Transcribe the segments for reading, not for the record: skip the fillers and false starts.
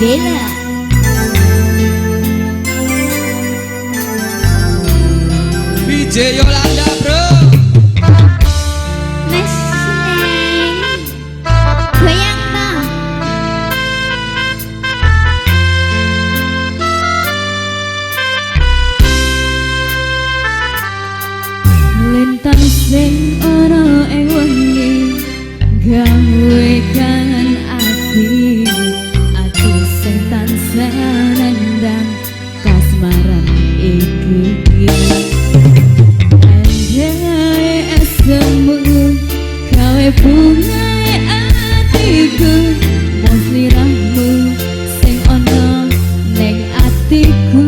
Bella. DJ Yolanda bro. Mas Neng goyang toh. Lintang sing ana ing wengi gawe kangen ati sing tansah nandang kasmaran iki. Anjay esemu gawe bungae atiku mau sliramu sing ana ning atiku.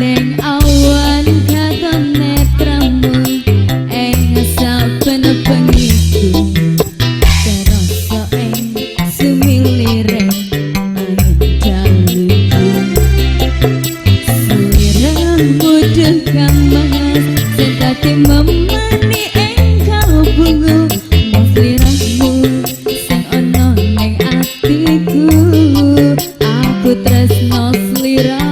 Neng awan katon netramu ing saben bengiku terasa ing sumilire angin jaluku. Sliramu dekang mas sing dadi memani ing kalbuku mau sliramu sing ana ning atiku. Aku tresno sliramu.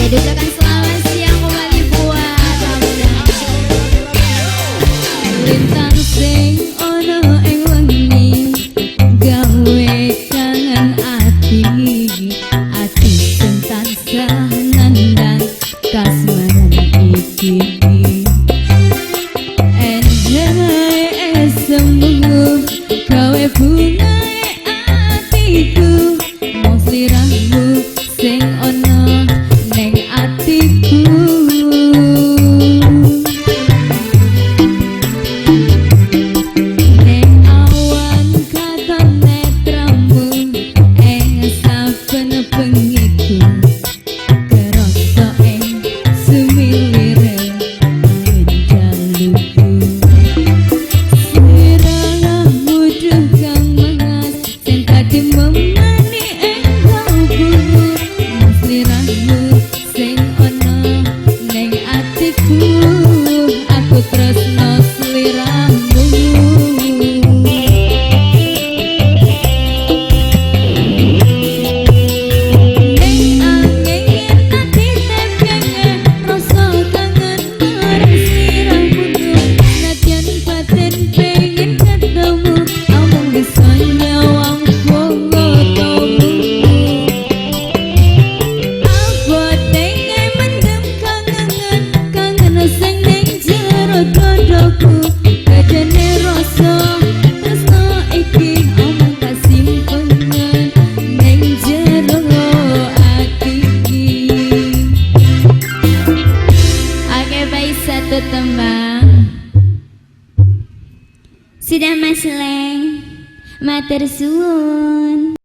Ucapkan selamat siang kembali buat kamu. Lintang sing ono ing wengi gawe kangen ati sing tansah nandang kasmaran iki. Enjay esemu gawe bungae atiku mau sliramu sing ono neng atiku. Neng awan katon netramu ing saben bengiku terasa ing sumilire angin jaluku. Sliramu dekang mas sing dadi memani ing kalbuku mau sliramu sing ana ning atiku. Aku tresno sliramu. Ning angin ati tepenge rasa kangen marang sliramu. Nadyan batin pengen ketemu amung bisa nyawang fotomu. Sing ning jero dadaku kadene rasa tresno iki omong tak simpengen ning jero ati iki. Oke baik, satu tembang sudah Mas Leng matur suwun.